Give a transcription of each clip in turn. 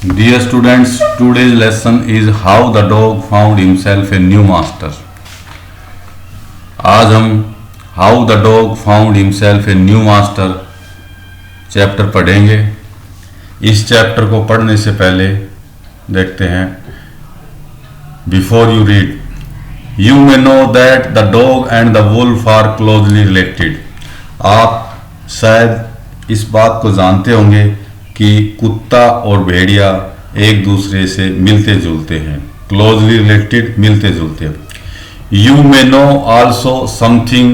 Dear students, today's lesson is how the dog found himself a new master. आज हम How the dog found himself a new master chapter पढ़ेंगे। इस chapter को पढ़ने से पहले देखते हैं Before you read, you may know that the dog and the wolf are closely related. आप शायद इस बात को जानते होंगे कि कुत्ता और भेड़िया एक दूसरे से मिलते जुलते हैं। क्लोजली रिलेटेड, मिलते जुलते हैं। You may know also something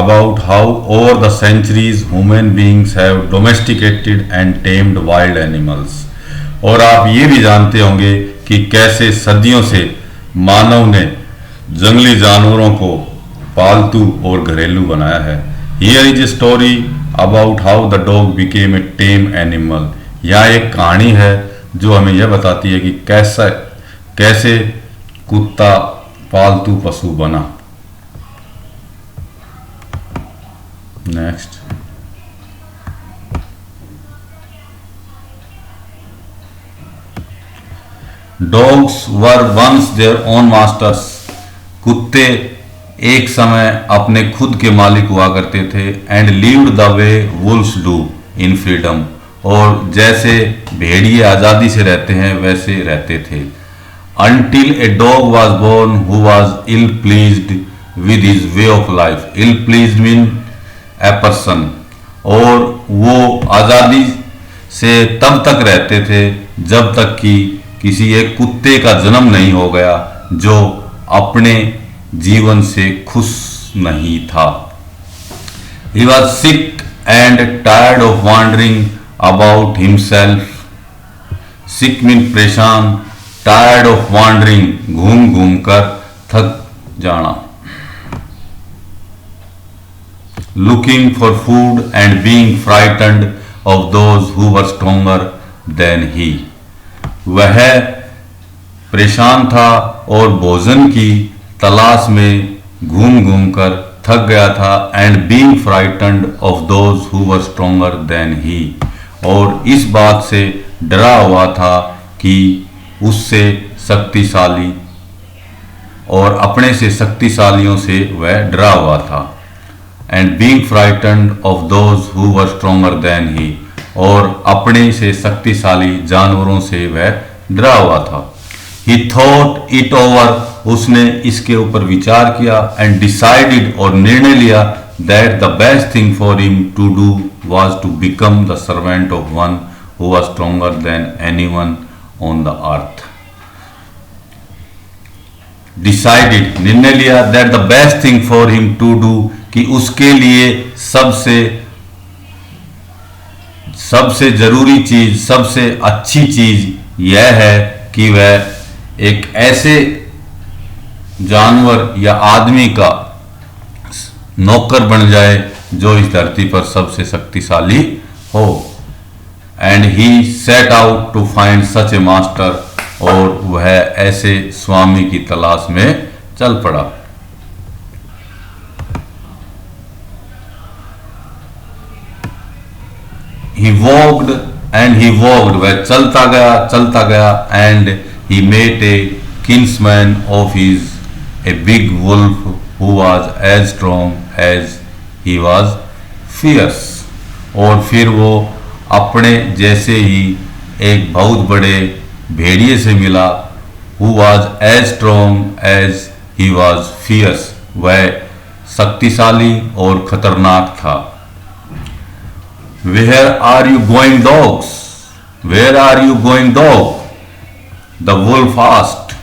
about how over the centuries human beings have domesticated and tamed wild animals. और आप ये भी जानते होंगे कि कैसे सदियों से मानव ने जंगली जानवरों को पालतू और घरेलू बनाया है। Here is a story about how the dog became a tame animal. यह एक कहानी है जो हमें यह बताती है कि कैसे कुत्ता पालतू पशु बना। Next, dogs were once their own masters. कुत्ते एक समय अपने खुद के मालिक हुआ करते थे। And lived the way wolves do in freedom. और जैसे भेड़िए आज़ादी से रहते हैं वैसे रहते थे। Until a dog was born who was ill pleased with his way of life. Ill pleased mean a person. और वो आज़ादी से तब तक रहते थे जब तक कि किसी एक कुत्ते का जन्म नहीं हो गया जो अपने जीवन से खुश नहीं था। He was sick and tired of wandering about himself. Sick mean परेशान, tired of wandering घूम घूम कर थक जाना। Looking for food and being frightened of those who were stronger than he. वह परेशान था और भोजन की तलाश में घूम घूम कर थक गया था। And being frightened of those who were stronger than he. और इस बात से डरा हुआ था कि उससे शक्तिशाली और अपने से शक्तिशालियों से वह डरा हुआ था। And being frightened of those who were stronger than he. और अपने से शक्तिशाली जानवरों से वह डरा हुआ था। He thought it over. उसने इसके ऊपर विचार किया। एंड डिसाइडेड और निर्णय लिया that the best thing for him to do was to become the servant of one who was stronger than anyone on the earth. Decided निर्णय लिया that the best thing for him to do कि उसके लिए सबसे जरूरी चीज, सबसे अच्छी चीज यह है कि वह एक ऐसे जानवर या आदमी का नौकर बन जाए जो इस धरती पर सबसे शक्तिशाली हो। And he set out to find such a master. और वह ऐसे स्वामी की तलाश में चल पड़ा। He walked and he walked. वह चलता गया and he met a kinsman of his, a big wolf who was as strong as he was fierce. और फिर वो अपने जैसे ही एक बहुत बड़े भेड़िए से मिला। Who was as strong as he was fierce. वह शक्तिशाली और खतरनाक था। Where are you going, dogs? Where are you going, dog? The wolf asked.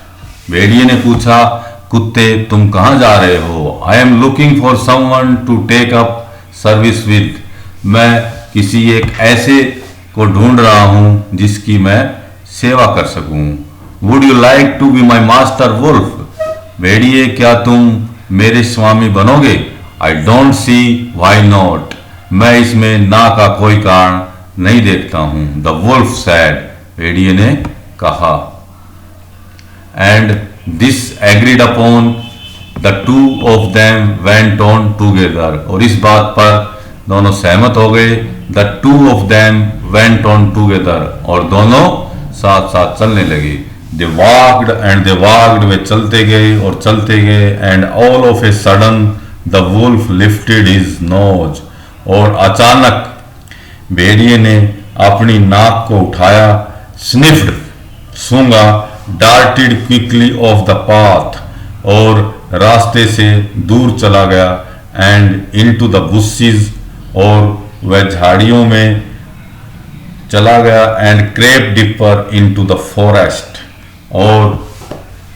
भेड़िए ने पूछा, कुत्ते तुम कहाँ जा रहे हो? I am looking for someone to take up service with. मैं किसी एक ऐसे को ढूंढ रहा हूँ जिसकी मैं सेवा कर सकूँ। Would you like to be my master wolf? भेड़िए क्या तुम मेरे स्वामी बनोगे? I don't see why not. मैं इसमें ना का कोई कारण नहीं देखता हूं। The wolf said. भेड़िए ने कहा। And this agreed upon, the two of them went on together. और इस बात पर दोनों सहमत हो गए। The two of them went on together. और दोनों साथ साथ चलने लगे। दे वॉक्ड वे चलते गए और चलते गए। And all of a sudden the wolf lifted his nose, और अचानक भेड़िए ने अपनी नाक को उठाया, स्निफ्ड सूंघा, darted quickly off the path, और रास्ते से दूर चला गया, एंड इनटू द बुशेस, और वह झाड़ियों में चला गया, and crept deeper into the forest, और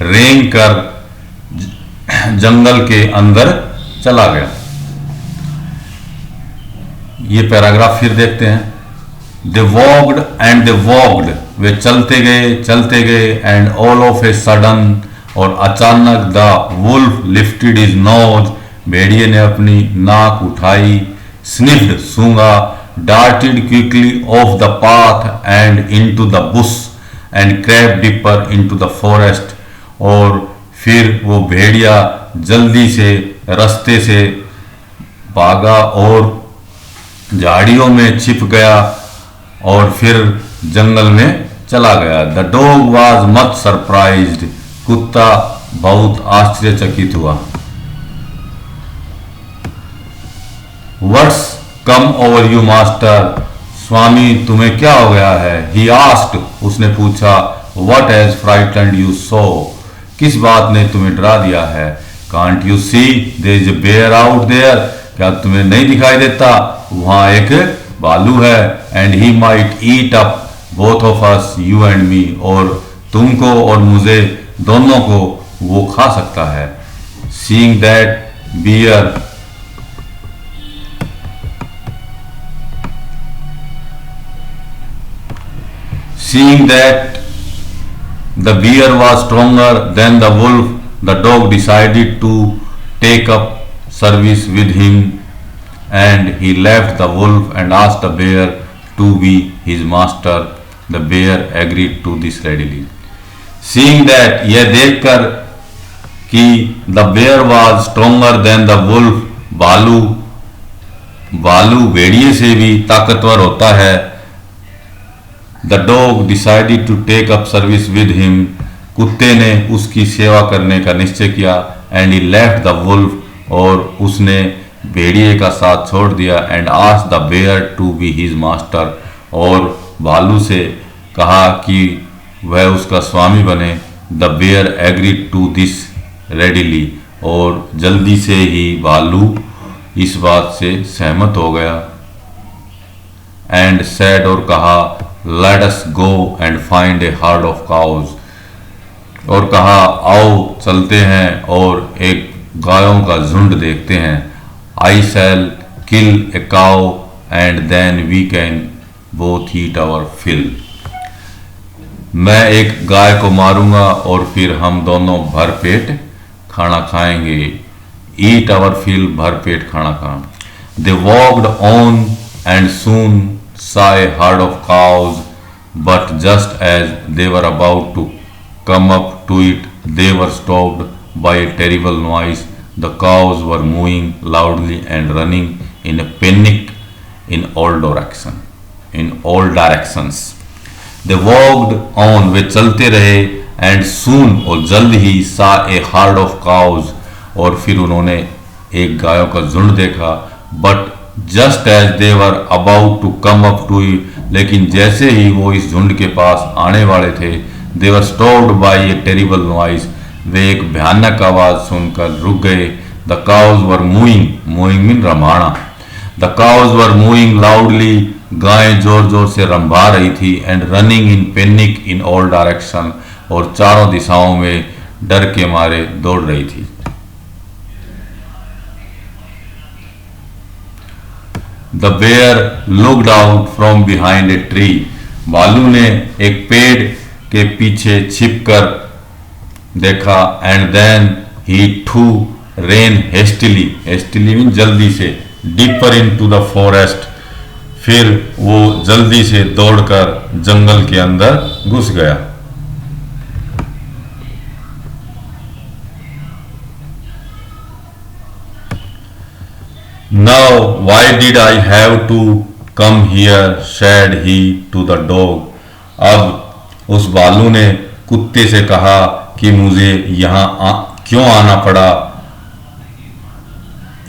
रेंग कर जंगल के अंदर चला गया। ये पैराग्राफ फिर देखते हैं। They walked and they walked, वे चलते गए, and all of a sudden, और अचानक the wolf lifted his nose, भेड़िए ने अपनी नाक उठाई, स्निफ्ड सूंघा, darted quickly off the path and into the bush, and crept deeper into the forest, और फिर वो भेड़िया जल्दी से रास्ते से भागा और झाड़ियों में छिप गया और फिर जंगल में चला गया। The dog was much surprised, कुत्ता बहुत आश्चर्यचकित हुआ। What's come over you master, स्वामी तुम्हें क्या हो गया है? ही आस्क्ड, उसने पूछा। What has frightened you so, किस बात ने तुम्हें डरा दिया है? Can't you see there is a bear out there, क्या तुम्हें नहीं दिखाई देता वहां एक भालू है? And he might eat up both of us, you and me, और तुमको और मुझे दोनों को वो खा सकता है। Seeing that bear, seeing that the bear was stronger than the wolf, the dog decided to take up service with him, and he left the wolf and asked the bear to be his master. The bear agreed to this readily. Seeing that, यह देखकर कि the bear was stronger than the wolf, भालू भेड़िए से भी ताकतवर होता है। The dog decided to take up service with him, कुत्ते ने उसकी सेवा करने का निश्चय किया। And he left the wolf, और उसने भेड़िए का साथ छोड़ दिया। And asked the bear to be his master, और भालू से कहा कि वह उसका स्वामी बने। The bear agreed to this readily, और जल्दी से ही भालू इस बात से सहमत हो गया। And said, और कहा, Let us go and find a herd of cows, और कहा आओ चलते हैं और एक गायों का झुंड देखते हैं। I shall kill a cow and then we can both eat our fill, मैं एक गाय को मारूंगा और फिर हम दोनों भरपेट खाना खाएंगे। Eat our fill, भरपेट खाना खाना। They walked on and soon saw a herd of cows, but just as they were about to come up to it, they were stopped by a terrible noise. The cows were mooing loudly and running in a panic in all directions. They walked on, वे चलते रहे, and soon, और जल्द ही, saw a herd of cows, और फिर उन्होंने एक गायों का झुंड देखा। But just as they were about to come up to it, लेकिन जैसे ही वो इस झुंड के पास आने वाले थे, they were stopped by a terrible noise, वे एक भयानक आवाज सुनकर रुक गए। The cows were mooing, mooing mean Ramana. The cows were mooing loudly, गायें जोर जोर से रंभा रही थी। And running in panic in all direction, और चारों दिशाओं में डर के मारे दौड़ रही थी। The bear looked out from behind a tree, भालू ने एक पेड़ के पीछे छिपकर देखा। And then he too ran hastily, hastily mean जल्दी से, deeper into the forest, फिर वो जल्दी से दौड़कर जंगल के अंदर घुस गया। Now why did I have to come here, said he to the dog, अब उस भालू ने कुत्ते से कहा कि मुझे यहाँ क्यों आना पड़ा।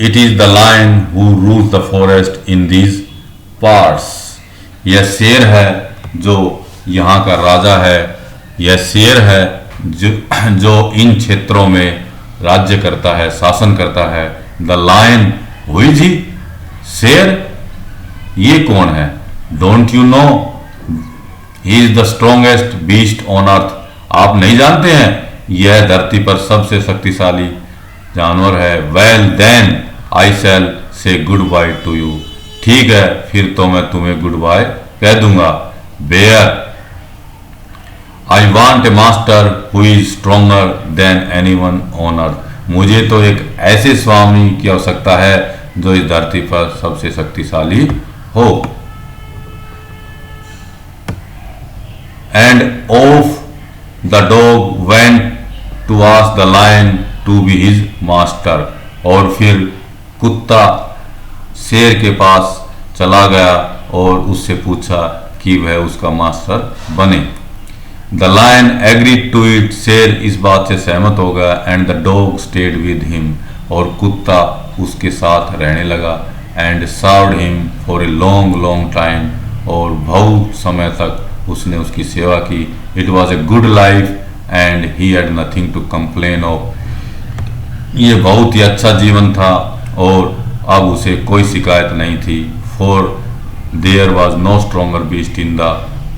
It is the lion who rules the forest in these parts. यह शेर है जो यहाँ का राजा है, यह शेर है जो इन क्षेत्रों में राज्य करता है, शासन करता है। The lion who is he, शेर ये कौन है? Don't you know he is the strongest beast on earth. आप नहीं जानते हैं यह धरती पर सबसे शक्तिशाली जानवर है। वेल देन आई शैल से गुड बाय टू यू। ठीक है, फिर तो मैं तुम्हें गुड बाय कह दूंगा। Bear, I want a master who is stronger than anyone on earth. मुझे तो एक ऐसे स्वामी की आवश्यकता है जो इस धरती पर सबसे शक्तिशाली हो। And off the dog went to ask the lion to be his master. और फिर कुत्ता शेर के पास चला गया और उससे पूछा कि वह उसका मास्टर बने। The lion agreed to it. शेर इस बात से सहमत हो गया। And the dog stayed with him. और कुत्ता उसके साथ रहने लगा। And served him for a long long time. और बहुत समय तक उसने उसकी सेवा की। It was a good life and he had nothing to complain of. ये बहुत ही अच्छा जीवन था और अब उसे कोई शिकायत नहीं थी। For there was no stronger beast in the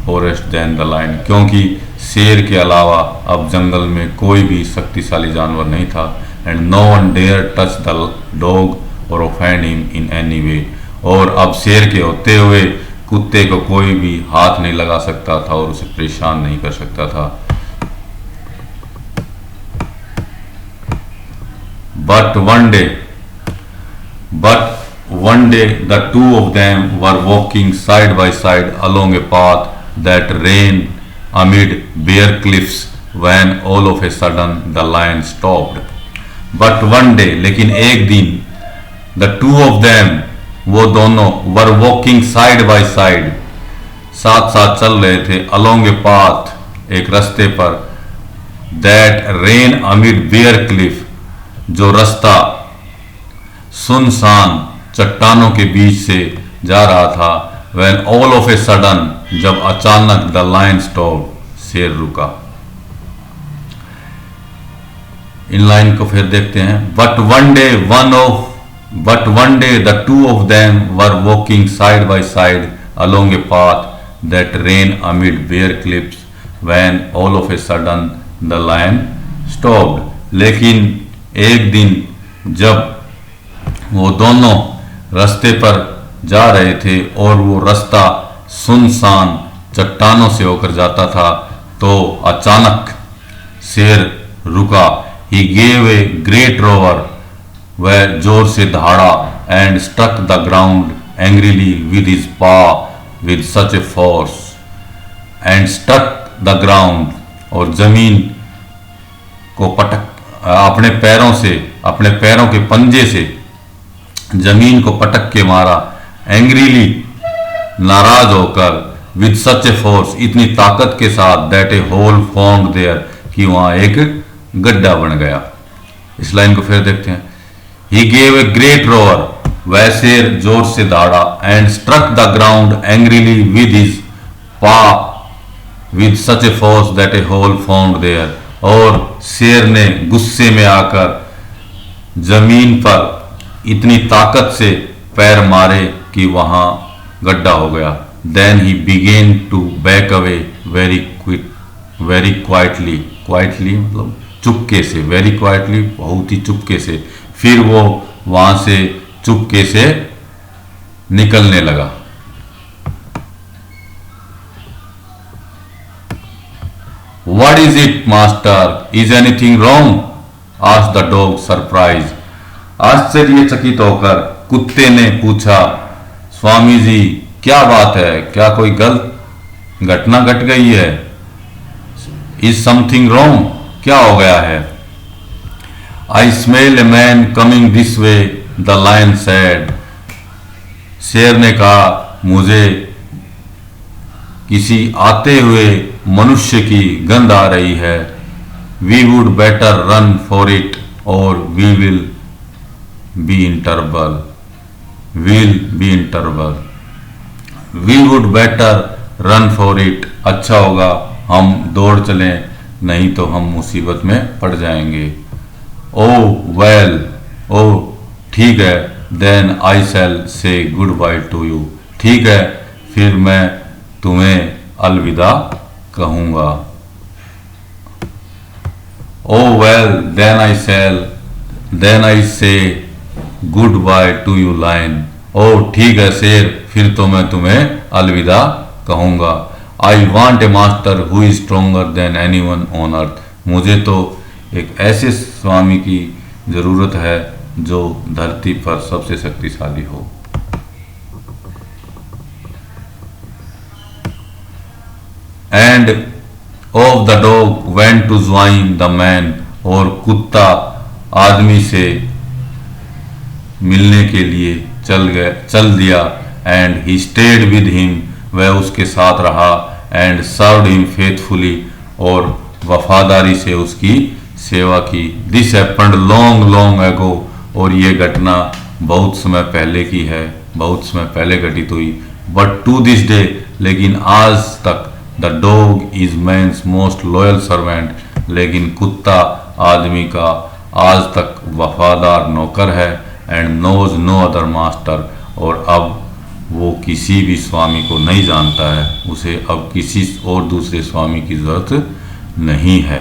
forest than the lion. क्योंकि शेर के अलावा अब जंगल में कोई भी शक्तिशाली जानवर नहीं था। And no one dare touch the dog or offend him in any way. और अब शेर के होते हुए कुत्ते को कोई भी हाथ नहीं लगा सकता था और उसे परेशान नहीं कर सकता था। But one day the two of them were walking side by side along a path that ran amid bare cliffs when all of a sudden the lion stopped. But one day, लेकिन एक दिन, the two of them, वो दोनों, were walking side by side, साथ साथ चल रहे थे, along a path, एक रास्ते पर, that ran amid bare cliff, जो रास्ता सुनसान चट्टानों के बीच से जा रहा था। When all of a sudden, जब अचानक the lion stopped, शेर रुका। इन लाइन को फिर देखते हैं। But one day the two of them were walking side by side along a path that ran amid bare cliffs when all of a sudden the lion stopped. लेकिन एक दिन जब वो दोनों रास्ते पर जा रहे थे और वो रास्ता सुनसान चट्टानों से होकर जाता था तो अचानक शेर रुका। He gave a great roar, वह जोर से दहाड़ा, and struck the ground angrily with his paw with such a force, and struck the ground, और जमीन को पटक अपने पैरों के पंजे से जमीन को पटक के मारा। एंग्रीली, नाराज होकर, विद सच ए फोर्स, इतनी ताकत के साथ, that a hole formed there, कि वहां एक गड्ढा बन गया। इस लाइन को फिर देखते हैं। He gave a great roar, वह शेर जोर से दहाड़ा, and struck the ground angrily with his paw with such a force that a hole formed there, और शेर ने गुस्से में आकर जमीन पर इतनी ताकत से पैर मारे कि वहां गड्ढा हो गया। Then he began to back away very quietly, quietly मतलब चुपके से, वेरी क्वाइटली बहुत ही चुपके से, फिर वो वहां से चुपके से निकलने लगा। What is it, master? Is anything wrong? asked the dog, surprised. आश्चर्यचकित होकर कुत्ते ने पूछा, स्वामी जी क्या बात है, क्या कोई गलत घटना घट गई है? Is something wrong? क्या हो गया है? I smell a man coming this way, the lion said. शेर ने कहा, मुझे किसी आते हुए मनुष्य की गंध आ रही है। We would better run for it or we will be in trouble. Will be in trouble. We would better run for it, अच्छा होगा हम दौड़ चलें, नहीं तो हम मुसीबत में पड़ जाएंगे। ओ वेल, ओ ठीक है, देन आई शैल से गुड बाय टू यू, ठीक है फिर मैं तुम्हें अलविदा कहूँगा। ओ well then I say goodbye to you lion. ओ ठीक है शेर, फिर तो मैं तुम्हें अलविदा कहूँगा। I want a master who is stronger than anyone on earth. मुझे तो एक ऐसे स्वामी की ज़रूरत है जो धरती पर सबसे शक्तिशाली हो। And off the dog went to join the man, और कुत्ता आदमी से मिलने के लिए चल दिया। And he stayed with him, वह उसके साथ रहा। एंड सर्व्ड हिम फेथफुली, और वफादारी से उसकी सेवा की। This happened long long ago, और ये घटना बहुत समय पहले की है, बहुत समय पहले घटित हुई। बट टू दिस डे, लेकिन आज तक, the dog is man's most loyal servant, लेकिन कुत्ता आदमी का आज तक वफादार नौकर है। And knows no other master, और अब वो किसी भी स्वामी को नहीं जानता है, उसे अब किसी और दूसरे स्वामी की जरूरत नहीं है।